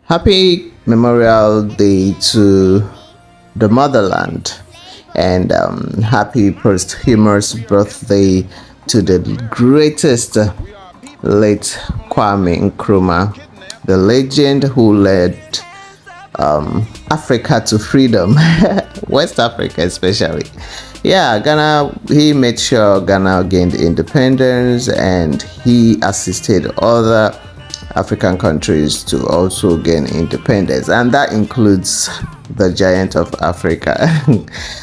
Happy Memorial Day to the motherland, and happy posthumous birthday to the greatest late Kwame Nkrumah, the legend who led Africa to freedom, West Africa especially. Yeah, Ghana, he made sure Ghana gained independence, and he assisted other African countries to also gain independence, and that includes the giant of Africa.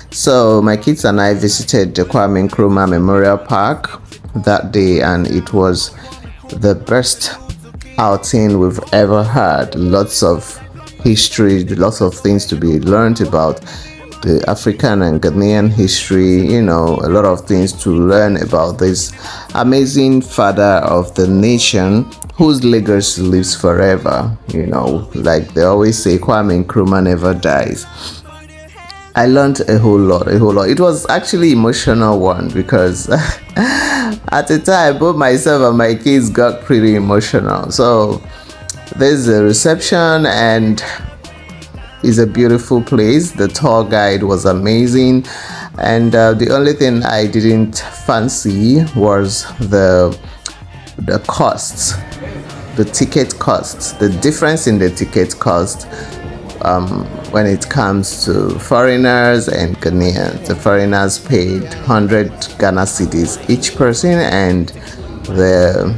So my kids and I visited the Kwame Nkrumah Memorial Park that day, and it was the best outing we've ever had. Lots of history, lots of things to be learned about the African and Ghanaian history, a lot of things to learn about this amazing father of the nation whose legacy lives forever. Like they always say, Kwame Nkrumah never dies. I learned a whole lot. It was actually emotional one because at the time both myself and my kids got pretty emotional. So there's a reception, and it's a beautiful place. The tour guide was amazing, and the only thing I didn't fancy was the costs, the ticket costs, the difference in the ticket cost when it comes to foreigners and Ghanaians. The foreigners paid 100 Ghana cedis each person, and the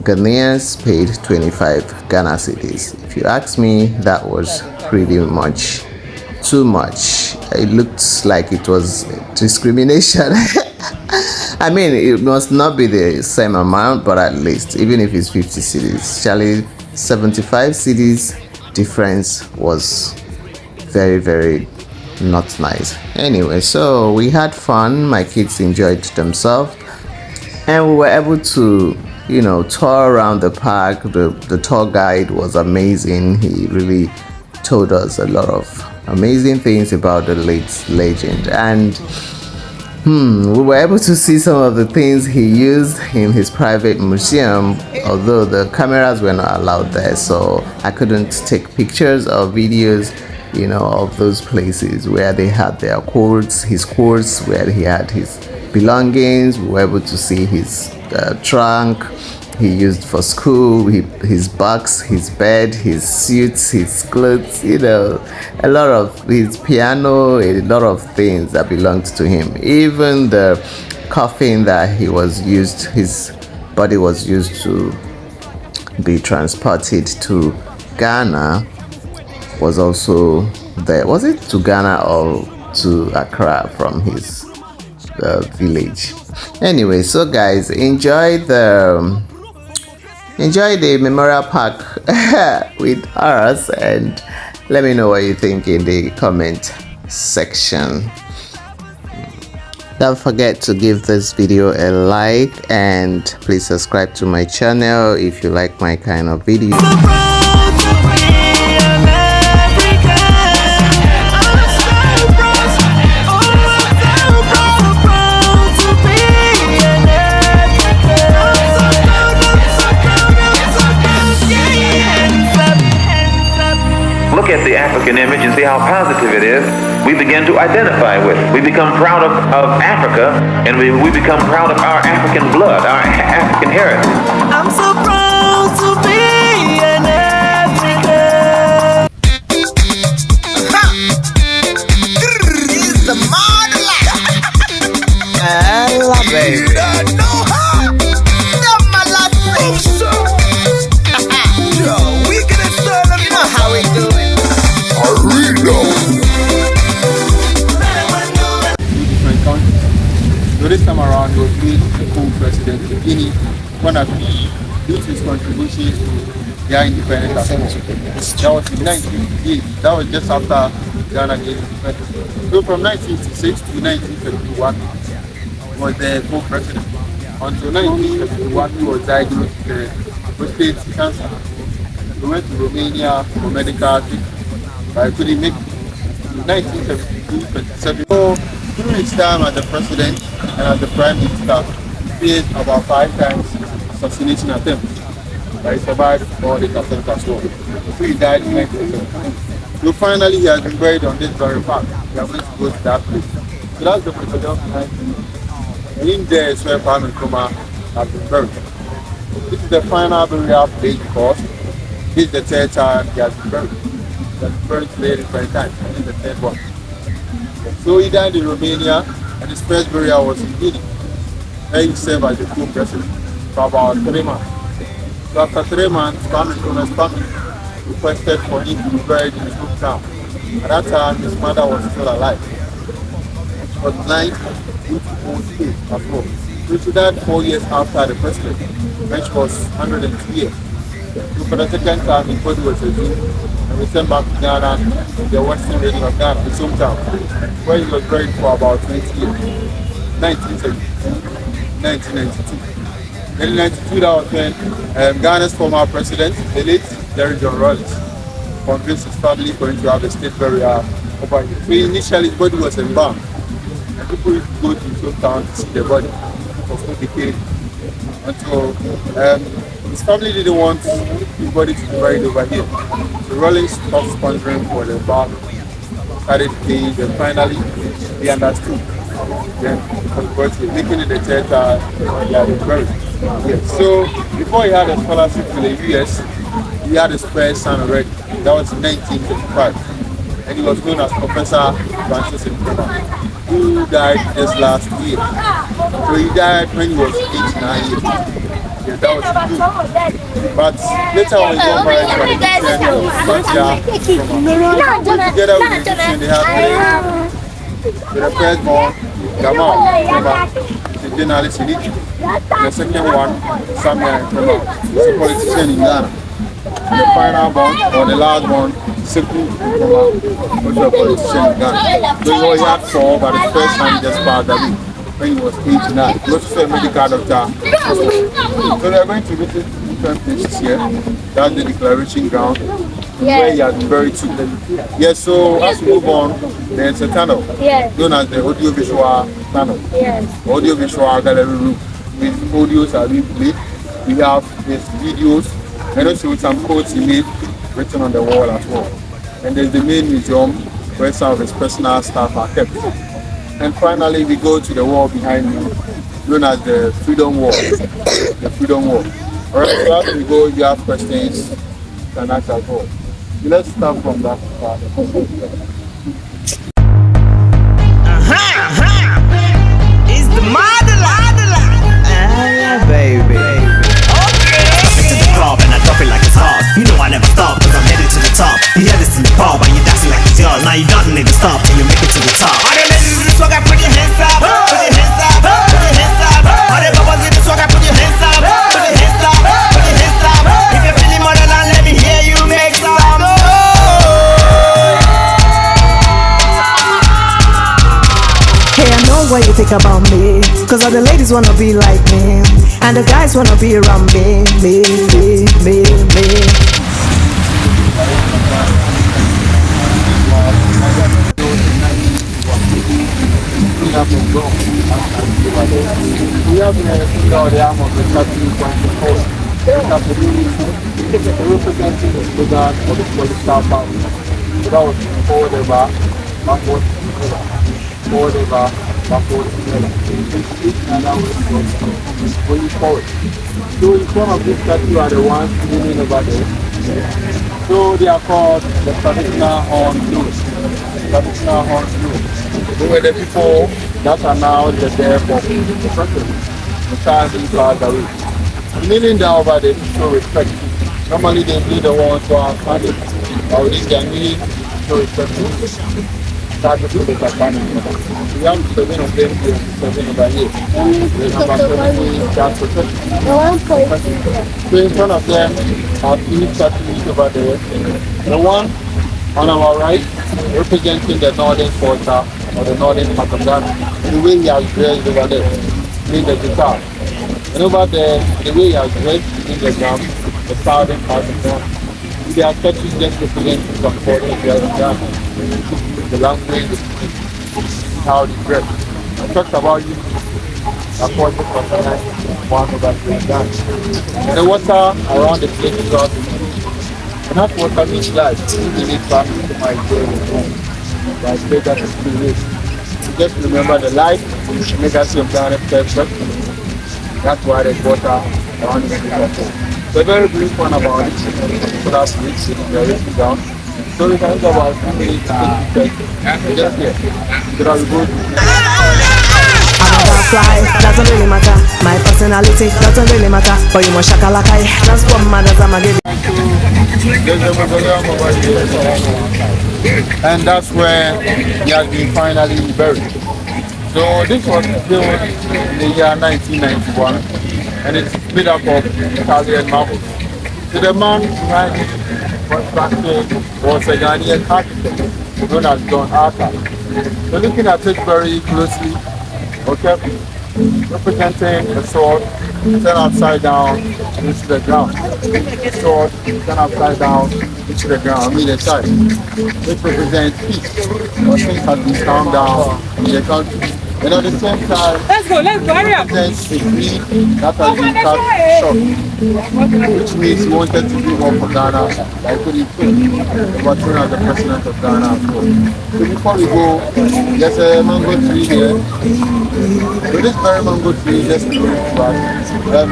Ghanaians paid 25 Ghana cedis. If you ask me, that was pretty much too much. It looked like it was discrimination. I mean, it must not be the same amount, but at least, even if it's 50 cedis, actually 75 cedis difference was very, very not nice. Anyway, so we had fun. My kids enjoyed themselves, and we were able to tour around the park. The tour guide was amazing. He really told us a lot of amazing things about the late legend, and we were able to see some of the things he used in his private museum, although the cameras were not allowed there, so I couldn't take pictures or videos of those places where they had their courts, his courts, where he had his belongings. We were able to see his trunk he used for school, his box, his bed, his suits, his clothes, a lot of his piano, a lot of things that belonged to him. Even the coffin that his body was used to be transported to Ghana was also there. Was it to Ghana or to Accra from his village? Anyway, so guys, enjoy the Memorial Park with us, and let me know what you think in the comment section. Don't forget to give this video a like, and please subscribe to my channel if you like my kind of videos. Look at the African image and see how positive it is. We begin to identify with it. We become proud of Africa, and we become proud of our African blood, our African heritage. I'm so proud to be an African. It's the model. Hello, baby. You don't know how. The molestation. Yo, we gonna start them. You know how we do it. Different countries. So this time around, he was made a co-president in Guinea, one of due to his contribution to their independence as well. That was in 1958. That was just after Ghana gained independence. So from 1966 to 1971, he was the co-president. Until 1971, he was diagnosed with prostate cancer. We went to Romania for medical treatment, but I couldn't make it. 1972-27. So through his time as the president and as the prime minister, he faced about 5 times assassination attempts. but he survived all the attempts as well. So he died in 1970. So finally he has been buried on this very park. We are going to go to that place. So that's the mausoleum behind me. And in there is where Kwame Nkrumah has been buried. This is the final burial place because this is the third time he has been buried. He has been buried today different times. This is the third one. So he died in Romania and his first burial was in Guinea. There he served as the coup president for about 3 months. So after 3 months, Kwame Nkrumah's family requested for him to be buried in his hometown. At that time, his mother was still alive. She was blind due to old age as well. So she died 4 years after the president, when she was 102 years. So for the second time, his body was exhumed and returned back to Ghana, the western region of Ghana, his hometown, where he was buried for about 20 years, 1992. In 1992, that was when Ghana's former president, the late Jerry John Rawlings, convinced his family for him to have a state burial over here. So initially his body was embalmed, and people used to go to his hometown to see the body for full decay. And so his family didn't want his body to be buried over here. So Rawlings stopped sponsoring for the bar, started paying, and finally he understood. Then making it the third time he had been buried. Yes. So before he had a scholarship to the US, he had his first son already. That was in 1935. And he was known as Professor Francis Nkrumah, who died just last year. So he died when he was 89 years. Yeah, that was good. But later on, he got married to an Egyptian, Nkrumah. Together with the Egyptian, they had the firstborn, Gamal Nkrumah, is a journalist in Egypt. The second one, Samuel Nkrumah, is a politician in Ghana. The final one, or the last one, Sekou Nkrumah, was a politician in Ghana. So he had 4, but his first son just passed away when he was 89. He was also a medical doctor. So they are going to visit different places here. That's the declaration ground. Where he has been buried to. Yes, so as we move on, there's a tunnel known as the audiovisual tunnel. Audiovisual gallery room. With audios are being played. We have these videos and also some quotes he made written on the wall as well. And there's the main museum where some of his personal stuff are kept. And finally, we go to the wall behind me, known as the Freedom Wall. The Freedom Wall. Alright, so as we go, if you have questions, you can ask as well. Let's start from that part. It's the motherland. Baby. Into the club and I drop it like it's hot. You know I never stop cause I'm headed to the top. You hear this in the pub and you dancing like it's yours. Now you don't need to stop till you make it to the top. All the ladies in the swagger, put your hands up. Put your hands up. Put your hands up. All the bubbles in the swagger, put your hands up. Put your hands up. Put your hands up. If you're feeling motherland, let me hear you make some noise. Hey, I know what you think about me, cause all the ladies wanna be like me, and the guys wanna be around me. We have the arm of the Catholic representing the slogan of the political party. So that was forward ever, backward together. Forward ever, backward together. And that was going forward. So in front of this statue are the ones living over there. So they are called the traditional horn blues. Traditional horn blues. They were the people that are now the death of the president. The child being passed away. Kneeling down over there to show respect. Normally they be the ones who are standing. But with this guy kneeling to show respect. Start to do the Pakistani. We have 7 of them here, 7 over here. The number 7 that's protection. So in front of them are 3 statues over there. The one on our right representing the northern quarter or the northern part of Ghana. The way he has dressed over there, playing the guitar. And over there, the way he has dressed in the drum, the southern part of Ghana. They are statues just representing some quarters here in Ghana. The language, how they dress. I talked about you, according to one over here dam. And the water around the place is out. And that water means life. We need back to my daily home. So I pray that it's still rich. Just remember the life, the legacy of Ghana first. That's why there's water around the place. So a very brief one about it. So that's rich, we are written down. So we can talk about 2 minutes to take the just here. So that we go I'm fly, doesn't really matter. My personality doesn't really matter. But you must shakalaka, that's what matters. I'm gonna give there's a mausoleum over here. And that's where he has been finally buried. So this was built in the year 1991 and it's made up of Italian marble. So the man behind it was a Ghanaian architect known as John Arthur. So looking at it very closely, okay, representing a sword turned upside down into the ground. The sword turned upside down into the ground, I mean the side, which represents peace, or things have been calmed down in the country. And at the same time, let's go, hurry up. Represents the greed that has been cut short, which means he wanted to do more for Ghana, like he could, but as the president of Ghana as well. So before we go, there's a mango tree here. So this very mango tree, just to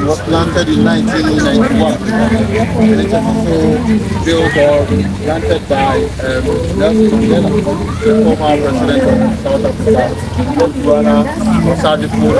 was planted in 1991. And it was also built or planted by Nelson Mandela, the former president of South Africa.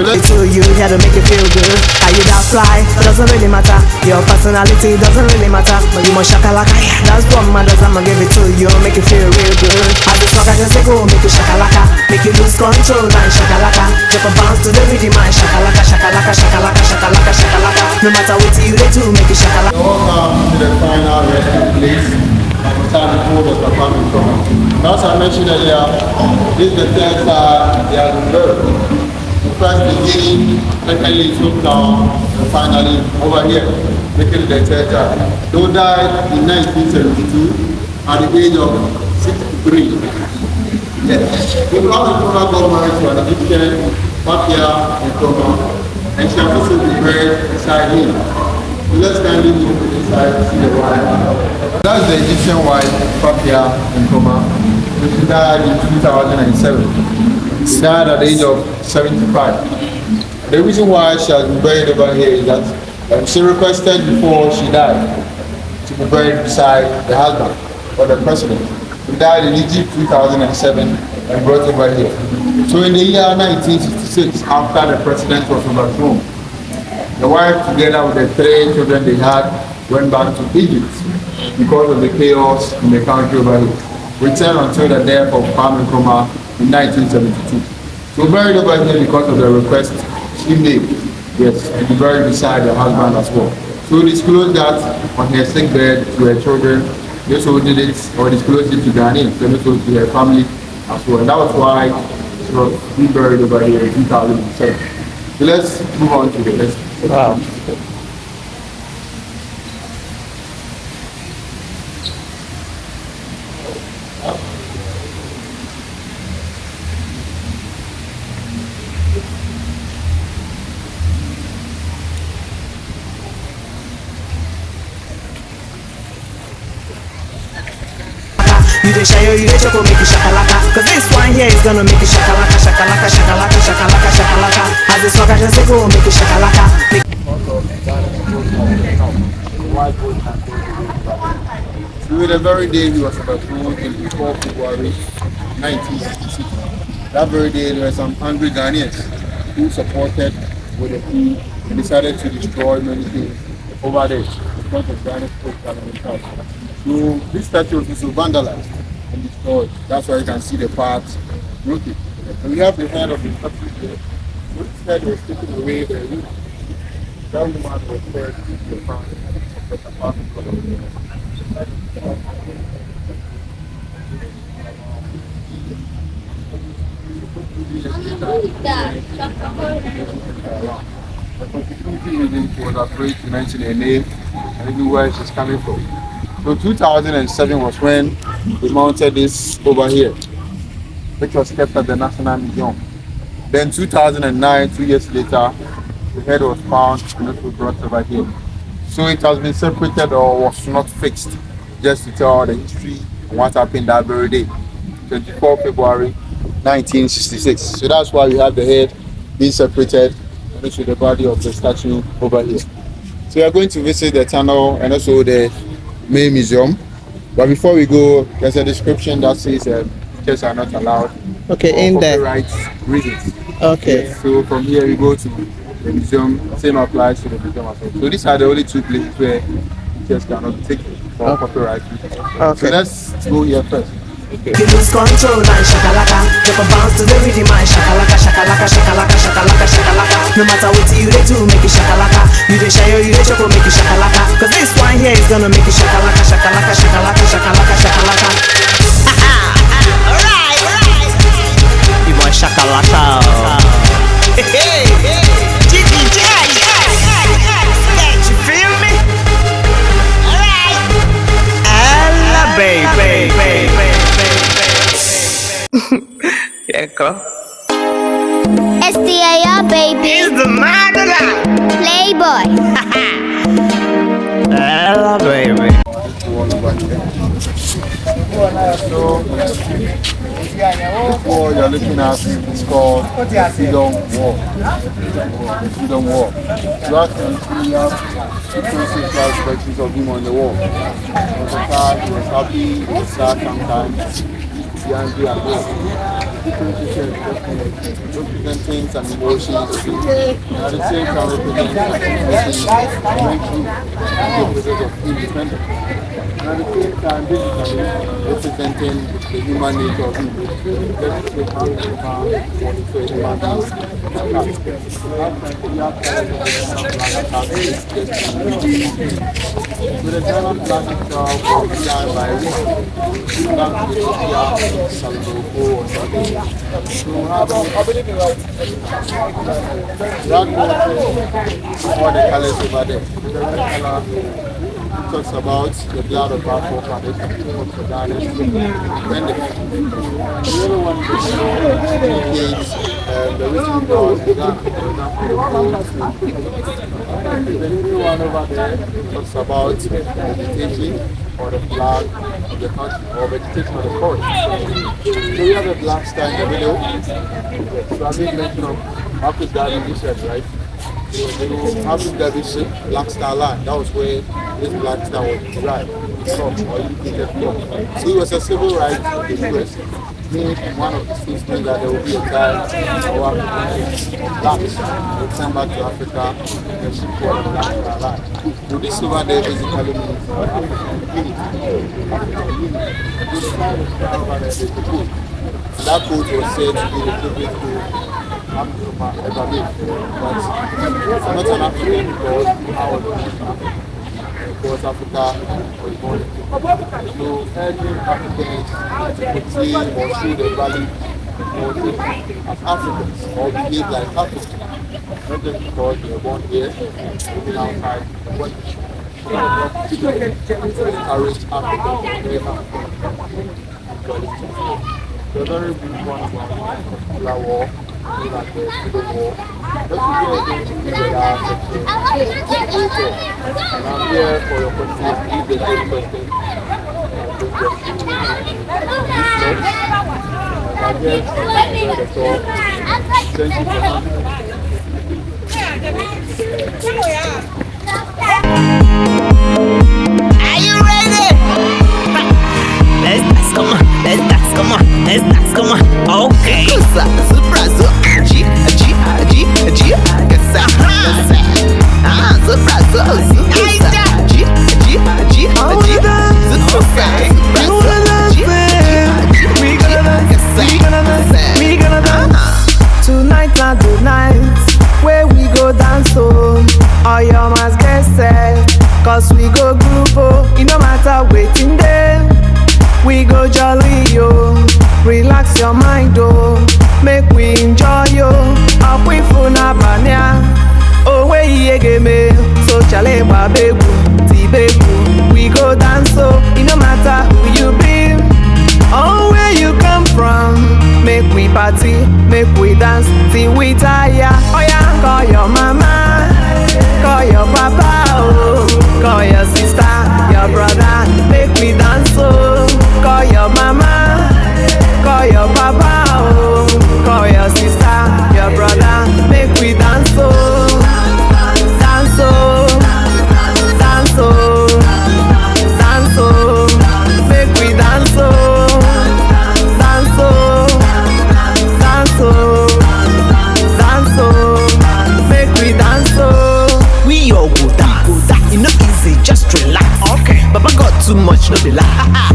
To you, here to make you feel good. How you that fly, doesn't really matter. Your personality doesn't really matter. But you must shakalaka, that's what matters. I'ma give it to you, make you feel real good. As this fucker just say go, make you shakalaka, make you lose control, man, shakalaka. Drop a bounce to the rhythm, man, shakalaka, shakalaka, shakalaka, shakalaka, shakalaka. No matter what you do, make you shakalaka. Welcome to the final resting place. Time before the Kwame Nkrumah. As I mentioned earlier, this is the third time they have been buried. First beginning, secondly took down, and finally over here, making the third time. They died in 1972 at the age of 63. Yes. The Kwame Nkrumah got married to an Egyptian, Kwame Nkrumah, and she has also been buried beside him. So let's kindly move inside to see the wife. That's the Egyptian wife, Kwame Nkrumah, which died in 2007. She died at the age of 75. The reason why she has been buried over here is that she requested before she died to be buried beside the husband or the president. He died in Egypt 2007 and brought over here. So in the year 1966, after the president was overthrown, the wife, together with the 3 children they had, went back to Egypt because of the chaos in the country over here. Returned until the death of Kwame Nkrumah in 1972. So buried over here because of the request she made, yes, to be buried beside her husband as well. So disclosed that on her sick bed to her children. They also did it or disclosed it to Ghanaians, and also to her family as well. And that was why she was buried over here in 2007. So let's move on to the next. Wow. You dey shy, you dey choco, make you shakalaka. Cause this one here is gonna make you shakalaka, shakalaka, shakalaka, shakalaka, shakalaka. As this fucker just say go, make you shakalaka. So the very day he was overthrown, 24 February 1966. That very day there were some angry Ghanaians who supported with the coup and decided to destroy many things over there because of Ghana's post-government. So this statue was also vandalized and destroyed. That's why you can see the parts broken. And we have the head of the statue here. So this head was taken away by the that woman was buried in the front of the apartment. The constituency reason was afraid to mention her name and even where she's coming from. So 2007 was when we mounted this over here, which was kept at the National Museum. Then 2009, 2 years later, the head was found and it was brought over here. So it has been separated or was not fixed, just to tell the history of what happened that very day, 24 February 1966. So that's why we have the head being separated and also the body of the statue over here. So we are going to visit the tunnel and also the main museum. But before we go, there's a description that says pictures are not allowed. Okay, in there. Copyright reasons. Okay. Yes, so from here we go to the museum. Same applies to the museum as well. So these are the only two places where pictures cannot be taken for copyright reasons. Okay. So let's go here first. You lose control and shakalaka. Drop a bounce to the rhythm and shakalaka, shakalaka, shakalaka, shakalaka, shakalaka. No matter what you they do, make it shakalaka. You they shy or you they choco, make it shakalaka. Cause this one here is gonna make it shakalaka, shakalaka, shakalaka, shakalaka, shakalaka. Alright. You want shakalaka. Hey. GDJ. You feel me? Alright. Ella, baby. Yeah, go. STIR baby. It's the motherland. Playboy. Ella, baby. So this wall you're looking at is called Freedom Wall. Freedom Wall. So as you can see, you have different perspectives of him on the wall. He was happy, he was sad sometimes. He was angry as well. Different pictures representing some emotions. At the same time representing the process of independence. And at the same time, basically representing the human nature of people. With the German flag itself was designed by Salvo or something. So that all the colors over there. The red color talks about the blood of our forefathers, and the other one indicates the written blood, the new one over there talks about vegetation or the flag of the country or vegetation of the forest. So we have a black star in the middle. So I made mention of Marcus Garvey research, right? Marcus Garvey's black star line, that was where this black star was derived from or indicated from. So it was a civil rights interest. One of the things that there will be a time our blacks will come back to Africa and support the black star line. So this over there basically means African unity. This kind of star over there is the code. And that code was said to be the favorite code Kwame Nkrumah ever made. But I'm not an African because I was born in Africa. Because Africa was born in Africa. So urging Africans to portray or show the value or as Africans or behave like Africans. Not just because they were born here, living outside, but to encourage Africans to be African. The very big one was the war, like the Civil War. Let's go again to the last section. And I'm here for your questions. If there's any questions, I guess enjoy the talk. Thank you for coming. Are you ready? Let's dance, come on. Okay. Tonight are the nights where we go dance home. All your must get set, cause we go group oh. It no matter waiting there. We go jolly yo, relax your mind oh, make we enjoy yo. Up we funa banya, oh we yege me. So chale babeku, tibeku. We go dance oh, it no matter who you be, or where you come from. Make we party, make we dance, till too much, no be lie.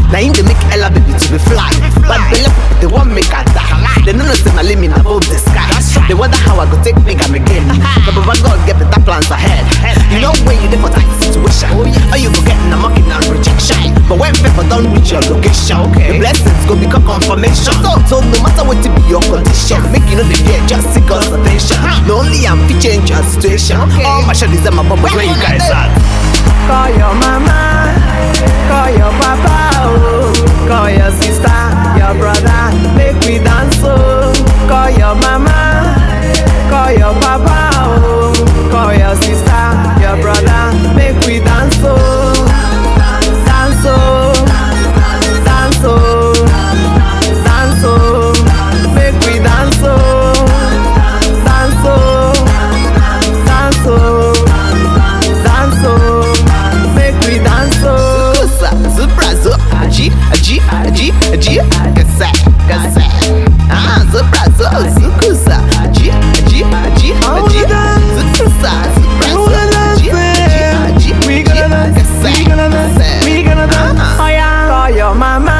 Now him they make Ella baby to be fly. But belle they want make her die. They don't know say my limit above the sky. They wonder how I go take big am again. But Baba God get better plans ahead. You know when you there for tight situation, or you go get in a mocking and rejection. But when people don't reach your location, the blessings go become confirmation. So no matter what to be your condition, make you know the fear, just seek God's attention. No only I'm fit change your situation. All my shit is in my bubble where you guys at. Call your mama, call your papa, oh. Call your sister, your brother, make we dance, oh. Call your mama, call your papa, oh. Call your sister, your brother, make we dance, oh. Dance, oh. Dance, oh. Dance, oh. Make we dance, oh. Dance, oh. Dance, oh. Dance, oh. Make we dance, oh. Zubrazo, aji, aji, aji, aji, gasa, gasa. Ah, zubrazo, zukusa, aji, aji, aji, aji, zukusa, zubrazo, aji, aji, aji, We gonna dance, we gonna dance, we gonna dance. Oh yeah. Call your mama,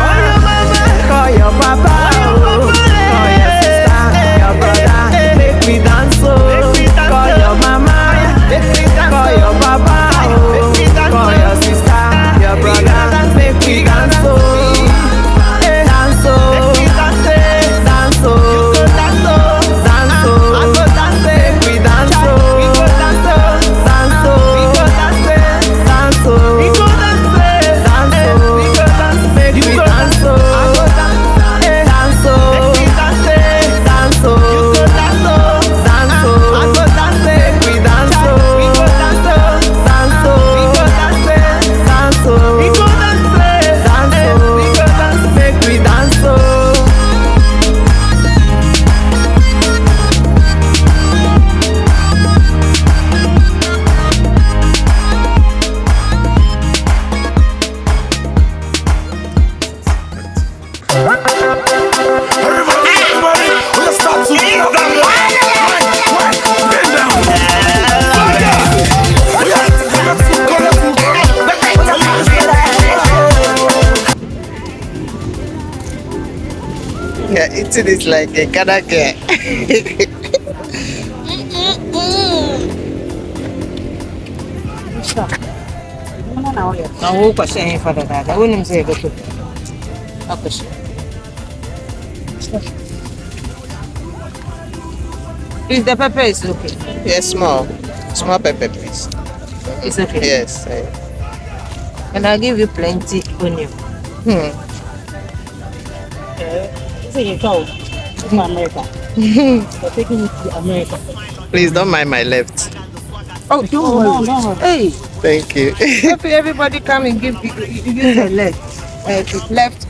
call your papa, oh. Call your sister, your brother, make we dance, oh. Call your mama, call your papa, oh. Call your sister, your brother, make we dance, oh. Dance, oh. Dance, oh. Dance, oh. Make we dance, oh. Dance, oh. Dance, oh. Dance, oh. Make we dance, oh. Dance, oh. Dance, oh. Dance, oh. Make we dance, oh. Dance, oh. Dance, oh. Dance, oh. Make we dance, oh. Yeah, eating it like a Kanake. Na wo kwashe yin fada da wani zai ga to akwashe Is the pepper is okay? Yes, small pepper, please. It's okay. Yes. And I'll give you plenty onion. So you go to America. They're taking you to America. Please don't mind my left. Oh, don't worry. No. Hey, Thank you. everybody come and give the left. Left.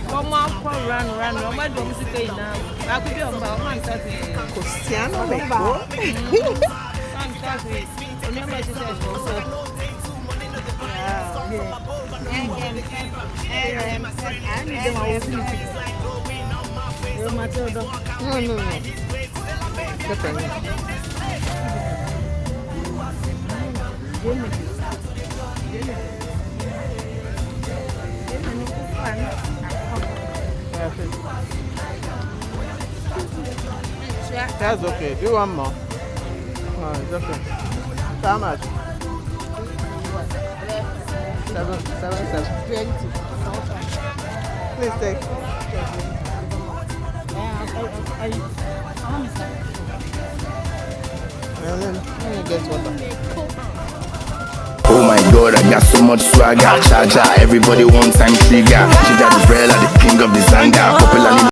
Come on, run. I'm not going to stay now. I could be on my own. Cristiano, Remember, she said, no. That's okay. Do one more. No, it's okay. How much? 7. Please take. Let me get water. Oh my god, I got so much swagger. Charger, everybody one time trigger. She got the bread like the king of the zanga. Popularly